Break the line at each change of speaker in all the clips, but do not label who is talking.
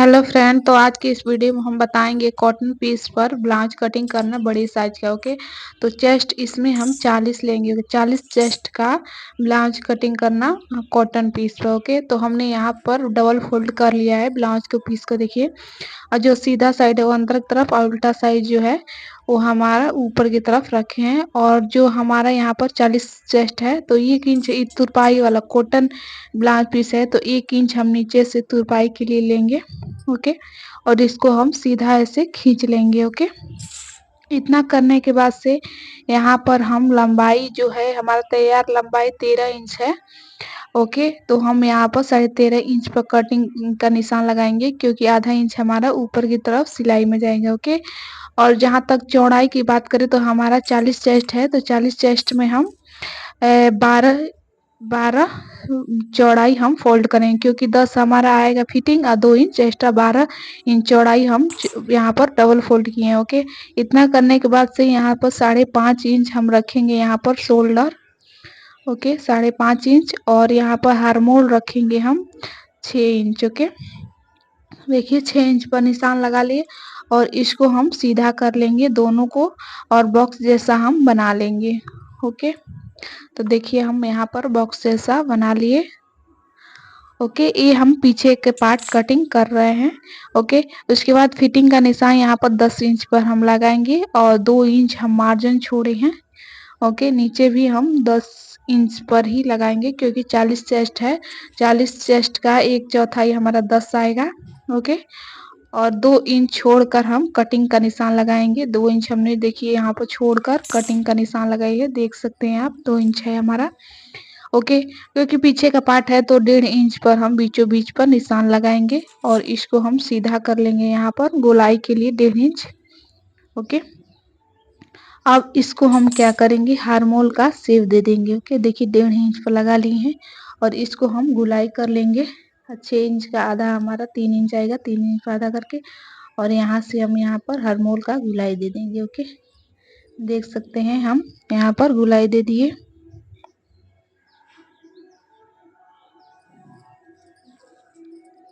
Hello friend, तो आज की इस वीडियो में हम बताएंगे कॉटन पीस पर ब्लाउज कटिंग करना बड़ी साइज का। ओके, तो चेस्ट इसमें हम 40 लेंगे। 40 चेस्ट का ब्लाउज कटिंग करना कॉटन पीस पर। ओके, तो हमने यहाँ पर डबल फोल्ड कर लिया है ब्लाउज के पीस को। देखिए, और जो सीधा साइड है वो अंदर की तरफ और उल्टा साइड जो है वो हमारा ऊपर की तरफ रखे हैं। और जो हमारा यहाँ पर 40 चेस्ट है तो 1 इंच तुरपाई वाला कॉटन ब्लाउज पीस है, तो 1 इंच हम नीचे से तुरपाई के लिए लेंगे। ओके, और इसको हम सीधा ऐसे खींच लेंगे। ओके, इतना करने के बाद से यहाँ पर हम लंबाई जो है हमारा तैयार लंबाई 13 इंच है। ओके, तो हम यहाँ पर 13.5 इंच पर कटिंग का निशान लगाएंगे, क्योंकि आधा इंच हमारा ऊपर की तरफ सिलाई में जाएगा। ओके, और जहाँ तक चौड़ाई की बात करें तो हमारा 40 चेस्ट है, तो 40 चेस्ट में हम 12 12 चौड़ाई हम फोल्ड करेंगे, क्योंकि 10 हमारा आएगा फिटिंग और 2 इंच एक्स्ट्रा 12 इंच चौड़ाई हम यहाँ पर डबल फोल्ड किए हैं। ओके, इतना करने के बाद से यहाँ पर 5.5 इंच हम रखेंगे यहाँ पर शोल्डर। ओके, 5.5 इंच, और यहाँ पर हार्मोल रखेंगे हम 6 इंच। ओके, देखिए 6 इंच पर निशान लगा लिए, और इसको हम सीधा कर लेंगे दोनों को, और बॉक्स जैसा हम बना लेंगे। ओके, तो देखिए हम यहाँ पर बॉक्स जैसा बना लिए। ओके, ये हम पीछे के पार्ट कटिंग कर रहे हैं। ओके, उसके बाद फिटिंग का निशान यहाँ पर 10 इंच पर हम लगाएंगे, और 2 इंच हम मार्जिन छोड़े हैं। ओके, नीचे भी हम 10 इंच पर ही लगाएंगे, क्योंकि 40 चेस्ट है। 40 चेस्ट का 1/4 हमारा 10 आएगा। ओके, और 2 इंच छोड़कर हम कटिंग का निशान लगाएंगे। 2 इंच हमने देखिए यहाँ पर छोड़कर कटिंग का निशान लगाइए, देख सकते हैं आप 2 इंच है हमारा। ओके, क्योंकि पीछे का पार्ट है तो 1.5 इंच पर हम बीचों बीच पर निशान लगाएंगे, और इसको हम सीधा कर लेंगे यहाँ पर गोलाई के लिए 1.5 इंच। ओके, अब इसको हम क्या करेंगे, हार्मोल का शेप दे देंगे। ओके, देखिए 1.5 इंच पर लगा लिए हैं, और इसको हम गुलाई कर लेंगे। 6 इंच का आधा हमारा 3 इंच आएगा, 3 इंच का आधा करके, और यहाँ से हम यहाँ पर हार्मोल का गुलाई दे देंगे। ओके, देख सकते हैं हम यहाँ पर गुलाई दे दिए।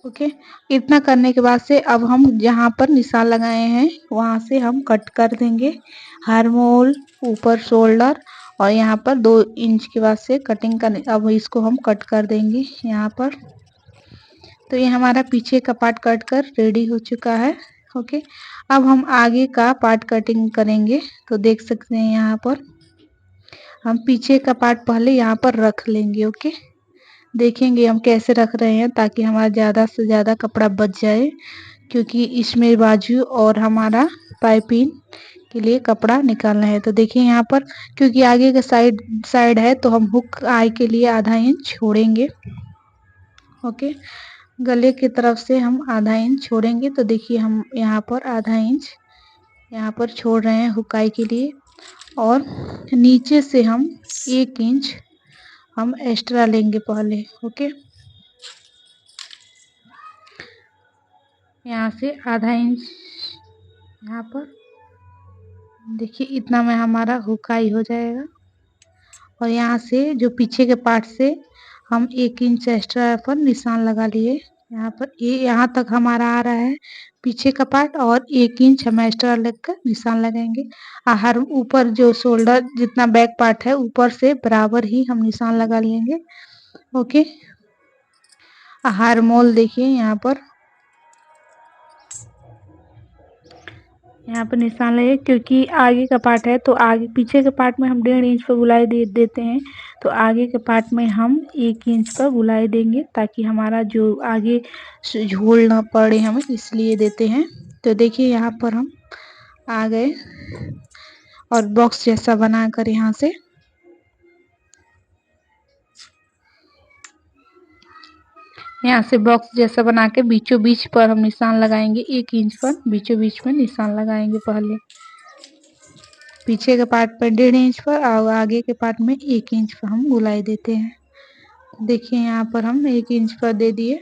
ओके, इतना करने के बाद से अब हम जहाँ पर निशान लगाए हैं वहाँ से हम कट कर देंगे हार्मोल, ऊपर शोल्डर, और यहाँ पर 2 इंच के बाद से कटिंग कर, अब इसको हम कट कर देंगे यहाँ पर। तो ये हमारा पीछे का पार्ट कट कर रेडी हो चुका है। ओके, अब हम आगे का पार्ट कटिंग करेंगे। तो देख सकते हैं यहाँ पर हम पीछे का पार्ट पहले यहाँ पर रख लेंगे। ओके, देखेंगे हम कैसे रख रहे हैं ताकि हमारा ज़्यादा से ज़्यादा कपड़ा बच जाए, क्योंकि इसमें बाजू और हमारा पाइपिंग के लिए कपड़ा निकालना है। तो देखिए यहाँ पर क्योंकि आगे का साइड साइड है तो हम हुक आई के लिए आधा इंच छोड़ेंगे। ओके, गले की तरफ से हम आधा इंच छोड़ेंगे। तो देखिए हम यहाँ पर आधा इंच यहाँ पर छोड़ रहे हैं हुकाई के लिए, और नीचे से हम 1 इंच हम एक्स्ट्रा लेंगे पहले। ओके, यहाँ से आधा इंच यहाँ पर देखिए इतना में हमारा हुकाई हो जाएगा, और यहाँ से जो पीछे के पार्ट से हम 1 इंच एक्स्ट्रा पर निशान लगा लिए। यहाँ पर ये यहाँ तक हमारा आ रहा है पीछे का पार्ट, और 1 इंच हम एक्स्ट्रा लगकर निशान लगाएंगे। हर ऊपर जो शोल्डर जितना बैक पार्ट है ऊपर से बराबर ही हम निशान लगा लेंगे। ओके, हार्मोल देखिए यहाँ पर निशान लगे, क्योंकि आगे का पार्ट है तो आगे पीछे के पार्ट में हम 1.5 इंच पर गुलाई दे देते हैं, तो आगे के पार्ट में हम 1 इंच पर गुलाई देंगे ताकि हमारा जो आगे झोल ना पड़े हमें, इसलिए देते हैं। तो देखिए यहाँ पर हम आ गए, और बॉक्स जैसा बनाकर यहाँ से बॉक्स जैसा बना के बीचों बीच पर हम निशान लगाएंगे। 1 इंच पर बीचों बीच में निशान लगाएंगे पहले पीछे के पार्ट पर 1.5 इंच पर, और आगे के पार्ट में 1 इंच पर हम गुलाई देते हैं। देखिए यहाँ पर हम 1 इंच पर दे दिए,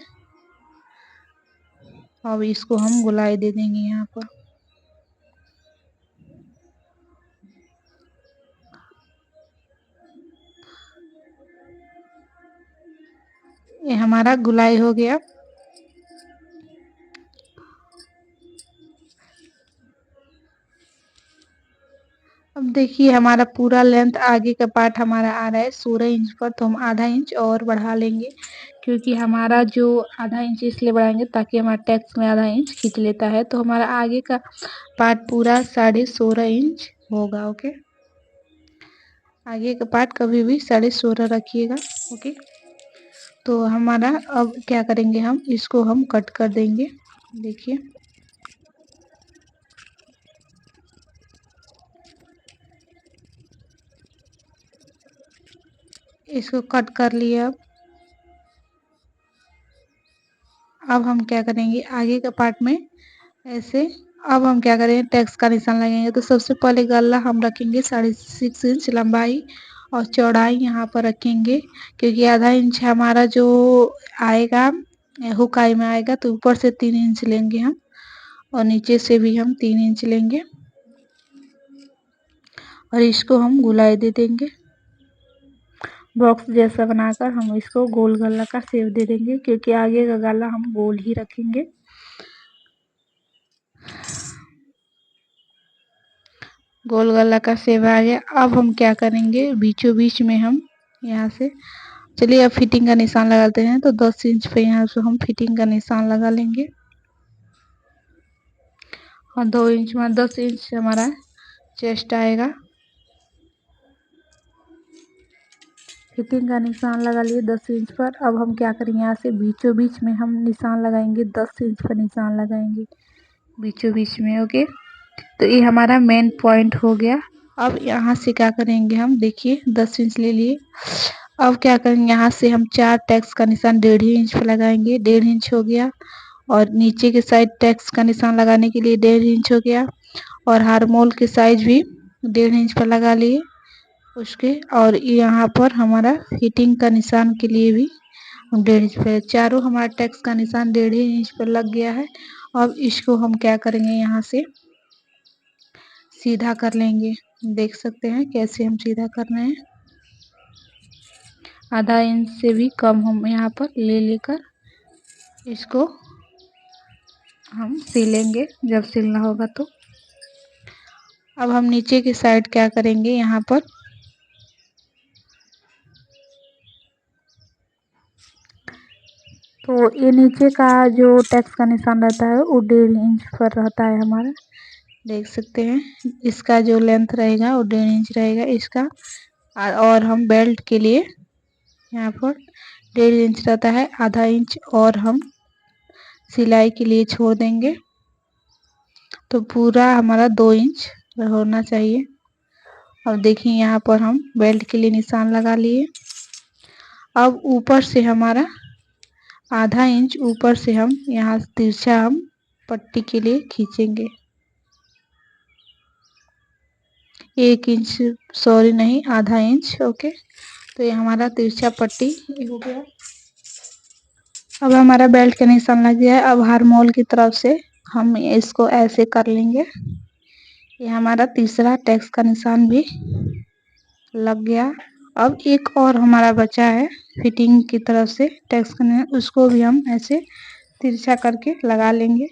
अब इसको हम गुलाई दे देंगे यहाँ पर। ये हमारा गुलाई हो गया। अब देखिए हमारा पूरा लेंथ आगे का पार्ट हमारा आ रहा है 16 इंच पर, तो हम आधा इंच और बढ़ा लेंगे, क्योंकि हमारा जो आधा इंच इसलिए बढ़ाएंगे ताकि हमारा टैक्स में आधा इंच खींच लेता है, तो हमारा आगे का पार्ट पूरा 16.5 इंच होगा। ओके, आगे का पार्ट कभी भी 16.5 रखिएगा। ओके, तो हमारा अब क्या करेंगे, हम इसको हम कट कर देंगे। देखिए इसको कट कर लिया। अब हम क्या करेंगे, आगे का पार्ट में ऐसे, अब हम क्या करेंगे, टैक्स का निशान लगेंगे। तो सबसे पहले गला हम रखेंगे 6.5 इंच लंबाई और चौड़ाई यहाँ पर रखेंगे, क्योंकि आधा इंच हमारा जो आएगा हुकाई में आएगा, तो ऊपर से 3 इंच लेंगे हम और नीचे से भी हम 3 इंच लेंगे और इसको हम गुलाई दे देंगे। बॉक्स जैसा बनाकर हम इसको गोल गला का शेप दे देंगे, क्योंकि आगे का गला हम गोल ही रखेंगे। गोल गला का शेप आ गया। अब हम क्या करेंगे, बीचों बीच में हम यहाँ से, चलिए अब फिटिंग का निशान लगाते हैं। तो 10 इंच पे यहाँ से हम फिटिंग का निशान लगा लेंगे और 2 इंच में 10 इंच हमारा चेस्ट आएगा। फिटिंग का निशान लगा लिए 10 इंच पर। अब हम क्या करेंगे, यहाँ से बीचों बीच में हम निशान लगाएंगे, 10 इंच का निशान लगाएंगे बीचों बीच में। ओके, तो ये हमारा मेन पॉइंट हो गया। अब यहाँ से क्या करेंगे, हम देखिए 10 इंच ले लिए। अब क्या करेंगे, यहाँ से हम 4 टैक्स का निशान 1.5 इंच पे लगाएंगे, 1.5 इंच हो गया। और नीचे के साइड टैक्स का निशान लगाने के लिए 1.5 इंच हो गया। और हारमोल के साइज भी 1.5 इंच पर लगा लिए उसके। और यहाँ पर हमारा फिटिंग का निशान के लिए भी 1.5 इंच पे, चारों हमारा टैक्स का निशान 1.5 इंच पर लग गया है। अब इसको हम क्या करेंगे, यहाँ से सीधा कर लेंगे। देख सकते हैं कैसे हम सीधा कर रहे हैं। आधा इंच से भी कम हम यहाँ पर ले लेकर इसको हम सिलेंगे जब सिलना होगा तो। अब हम नीचे की साइड क्या करेंगे, यहाँ पर तो ये नीचे का जो टैक्स का निशान रहता है वो 1.5 इंच पर रहता है हमारा। देख सकते हैं इसका जो लेंथ रहेगा वो 1.5 इंच रहेगा इसका। और हम बेल्ट के लिए यहाँ पर 1.5 इंच रहता है, आधा इंच और हम सिलाई के लिए छोड़ देंगे। तो पूरा हमारा 2 इंच होना चाहिए। और देखिए यहाँ पर हम बेल्ट के लिए निशान लगा लिए। अब ऊपर से हमारा आधा इंच ऊपर से हम यहाँ तिरछा हम पट्टी के लिए खींचेंगे। 1 इंच, सॉरी नहीं, आधा इंच। ओके, तो ये हमारा तिरछा पट्टी हो गया। अब हमारा बेल्ट का निशान लग गया है। अब हारमोल की तरफ से हम इसको ऐसे कर लेंगे। ये हमारा तीसरा टैक्स का निशान भी लग गया। अब एक और हमारा बचा है फिटिंग की तरफ से टैक्स का निशान, उसको भी हम ऐसे तिरछा करके लगा लेंगे।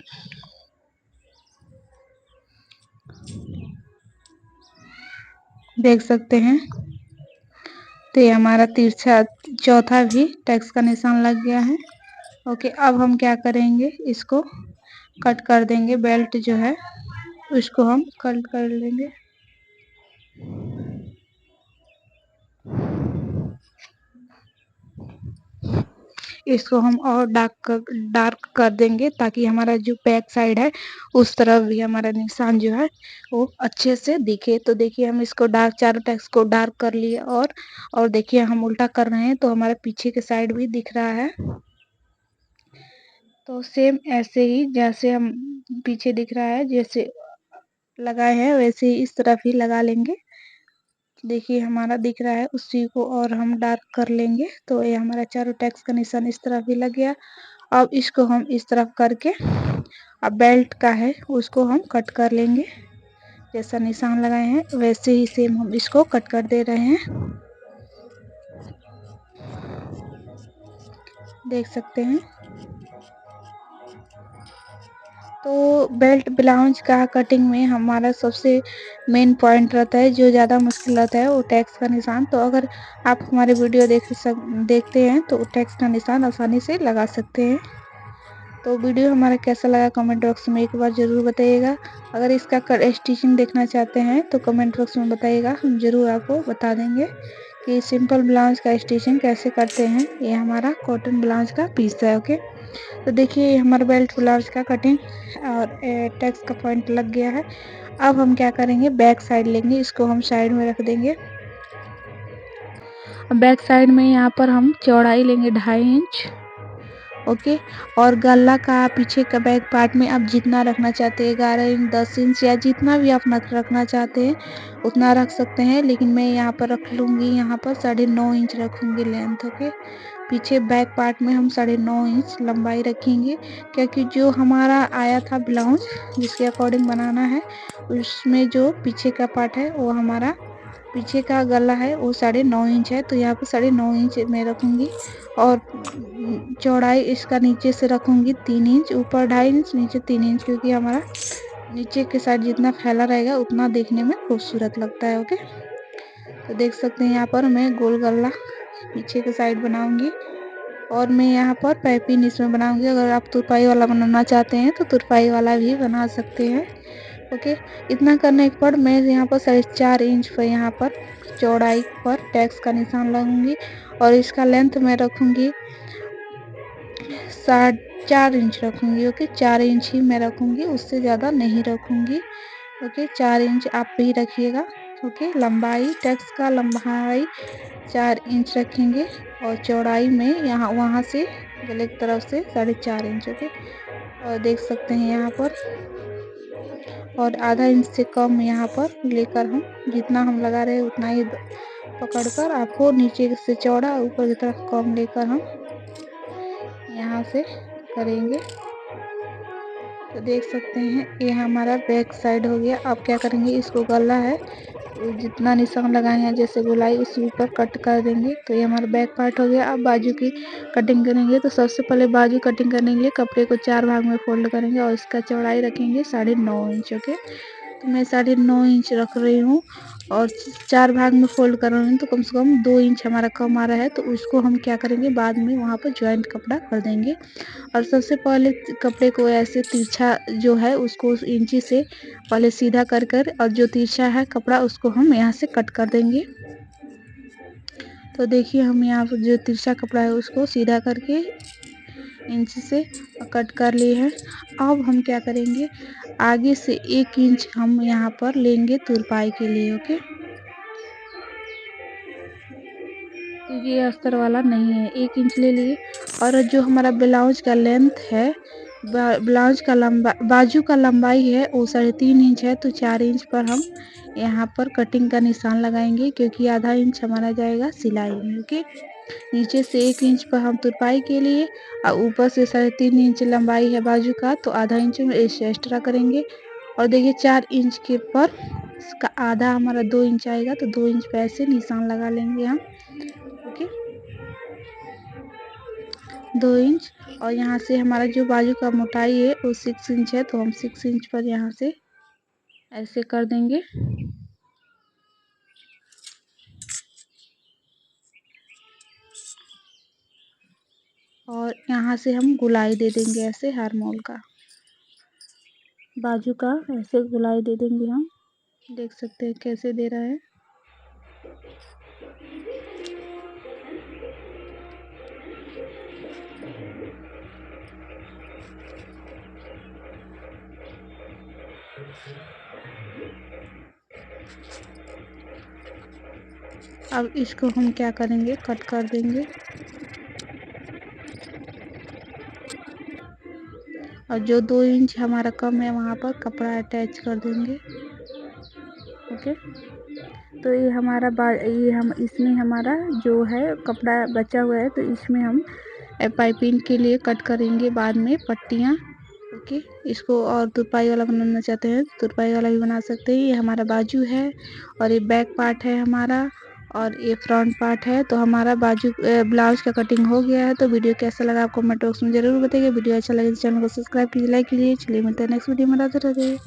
देख सकते हैं, तो ये हमारा तिरछा चौथा भी टैक्स का निशान लग गया है। ओके, अब हम क्या करेंगे, इसको कट कर देंगे। बेल्ट जो है उसको हम कट कर लेंगे। इसको हम और डार्क कर देंगे, ताकि हमारा जो बैक साइड है उस तरफ भी हमारा निशान जो है वो अच्छे से दिखे। तो देखिए हम इसको डार्क, चारों टैक्स को डार्क कर लिए। और देखिए हम उल्टा कर रहे हैं तो हमारे पीछे के साइड भी दिख रहा है। तो सेम ऐसे ही जैसे हम पीछे दिख रहा है, जैसे लगाए हैं वैसे ही इस तरफ ही लगा लेंगे। देखिए हमारा दिख रहा है, उसी को और हम डार्क कर लेंगे। तो ये हमारा चारों टैक्स का निशान इस तरफ भी लग गया। अब इसको हम इस तरफ करके, अब बेल्ट का है उसको हम कट कर लेंगे। जैसा निशान लगाए हैं वैसे ही सेम हम इसको कट कर दे रहे हैं। देख सकते हैं, तो बेल्ट ब्लाउज का कटिंग में हमारा सबसे मेन पॉइंट रहता है, जो ज़्यादा मुश्किल रहता है वो टैक्स का निशान। तो अगर आप हमारे वीडियो देखते हैं तो टैक्स का निशान आसानी से लगा सकते हैं। तो वीडियो हमारा कैसा लगा कमेंट बॉक्स में एक बार ज़रूर बताइएगा। अगर इसका स्टिचिंग देखना चाहते हैं तो कमेंट बॉक्स में बताइएगा, हम ज़रूर आपको बता देंगे कि सिंपल ब्लाउज का स्टिचिंग कैसे करते हैं। ये हमारा कॉटन ब्लाउज का पीस है। ओके, तो देखिए ये हमारा बेल्ट ब्लाउज का कटिंग और टैक्स का पॉइंट लग गया है। अब हम क्या करेंगे, बैक साइड लेंगे, इसको हम साइड में रख देंगे। बैक साइड में यहाँ पर हम चौड़ाई लेंगे 2.5 इंच। ओके, और गला का पीछे का बैक पार्ट में आप जितना रखना चाहते हैं, 11 इंच, 10 इंच या जितना भी आप रखना चाहते हैं उतना रख सकते हैं। लेकिन मैं यहाँ पर रख लूँगी, यहाँ पर 9.5 इंच रखूँगी लेंथ। ओके, पीछे बैक पार्ट में हम 9.5 इंच लंबाई रखेंगे, क्योंकि जो हमारा आया था ब्लाउज जिसके अकॉर्डिंग बनाना है, उसमें जो पीछे का पार्ट है वो हमारा पीछे का गला है वो 9.5 इंच है। तो यहाँ पे 9.5 इंच मैं रखूँगी और चौड़ाई इसका नीचे से रखूँगी 3 इंच, ऊपर 2.5 इंच, नीचे 3 इंच, क्योंकि हमारा नीचे के साइड जितना फैला रहेगा उतना देखने में खूबसूरत लगता है। ओके, तो देख सकते हैं यहाँ पर मैं गोल गला पीछे के साइड बनाऊंगी और मैं यहाँ पर पाइपिंग इसमें बनाऊंगी। अगर आप तुरपाई वाला बनाना चाहते हैं तो तुरपाई वाला भी बना सकते हैं। ओके, इतना करने के बाद मैं यहाँ पर 4.5 इंच पर यहाँ पर चौड़ाई पर टैक्स का निशान लगाऊंगी और इसका लेंथ मैं रखूंगी 4.5 इंच रखूंगी। ओके, 4 इंच ही मैं रखूंगी, उससे ज़्यादा नहीं रखूंगी। ओके, 4 इंच आप भी रखिएगा। ओके, लंबाई टैक्स का लंबाई 4 इंच रखेंगे और चौड़ाई में यहाँ वहाँ से गले की तरफ से 4.5 इंच। ओके, और देख सकते हैं यहाँ पर, और आधा इंच से कम यहाँ पर लेकर हम जितना हम लगा रहे हैं उतना ही पकड़कर आपको नीचे से चौड़ा ऊपर की तरफ कम लेकर हम यहाँ से करेंगे। तो देख सकते हैं ये हमारा बैक साइड हो गया। अब क्या करेंगे, इसको गला है जितना निशान लगाए हैं जैसे गोलाई उसी पर कट कर देंगे। तो ये हमारा बैक पार्ट हो गया। अब बाजू की कटिंग करेंगे। तो सबसे पहले बाजू कटिंग करने के लिए कपड़े को 4 भाग में फोल्ड करेंगे और इसका चौड़ाई रखेंगे 9.5 इंच। ओके, तो मैं 9.5 इंच रख रही हूँ और 4 भाग में फोल्ड कर रही हूँ, तो कम से कम 2 इंच हमारा कम आ रहा है। तो उसको हम क्या करेंगे, बाद में वहाँ पर ज्वाइंट कपड़ा कर देंगे। और सबसे पहले कपड़े को ऐसे तिरछा जो है उसको उस इंची से पहले सीधा कर कर और जो तिरछा है कपड़ा उसको हम यहाँ से कट कर देंगे। तो देखिए हम यहाँ पर जो तिरछा कपड़ा है उसको सीधा करके इंच से कट कर लिए हैं। अब हम क्या करेंगे, आगे से 1 इंच हम यहाँ पर लेंगे तुरपाई के लिए। ओके, क्योंकि ये अस्तर वाला नहीं है, 1 इंच ले लिए। और जो हमारा ब्लाउज का लेंथ है, ब्लाउज का बाजू का लंबाई है वो 3.5 इंच है। तो 4 इंच पर हम यहाँ पर कटिंग का निशान लगाएंगे, क्योंकि आधा इंच हमारा जाएगा सिलाई में। ओके, नीचे से 1 इंच पर हम तुरपाई के लिए और ऊपर से 3.5 इंच लंबाई है बाजू का, तो आधा इंच में एक्स्ट्रा करेंगे। और देखिए 4 इंच के पर इसका आधा हमारा 2 इंच आएगा, तो 2 इंच पे ऐसे निशान लगा लेंगे हम। Okay, 2 inch. और यहाँ से हमारा जो बाजू का मोटाई है वो 6 इंच है, तो हम 6 इंच पर यहाँ से ऐसे कर देंगे। और यहाँ से हम गुलाई दे देंगे ऐसे हारमोल का, बाजू का ऐसे गुलाई दे देंगे हम। देख सकते हैं कैसे दे रहा है। अब इसको हम क्या करेंगे, कट कर देंगे। और जो 2 इंच हमारा कम है वहाँ पर कपड़ा अटैच कर देंगे। ओके, तो ये हमारा ये हम इसमें हमारा जो है कपड़ा बचा हुआ है, तो इसमें हम पाइपिंग के लिए कट करेंगे बाद में पट्टियाँ। ओके, इसको और तुरपाई वाला बनाना चाहते हैं तुरपाई वाला भी बना सकते हैं। ये हमारा बाजू है और ये बैक पार्ट है हमारा, और ये फ्रंट पार्ट है। तो हमारा बाजू ब्लाउज का कटिंग हो गया है। तो वीडियो कैसा लगा आपको कमेंट बॉक्स में जरूर बताइए। वीडियो अच्छा लगे तो चैनल को सब्सक्राइब कीजिए, लाइक कीजिए। चलिए मिलते हैं नेक्स्ट वीडियो में। राधे राधे।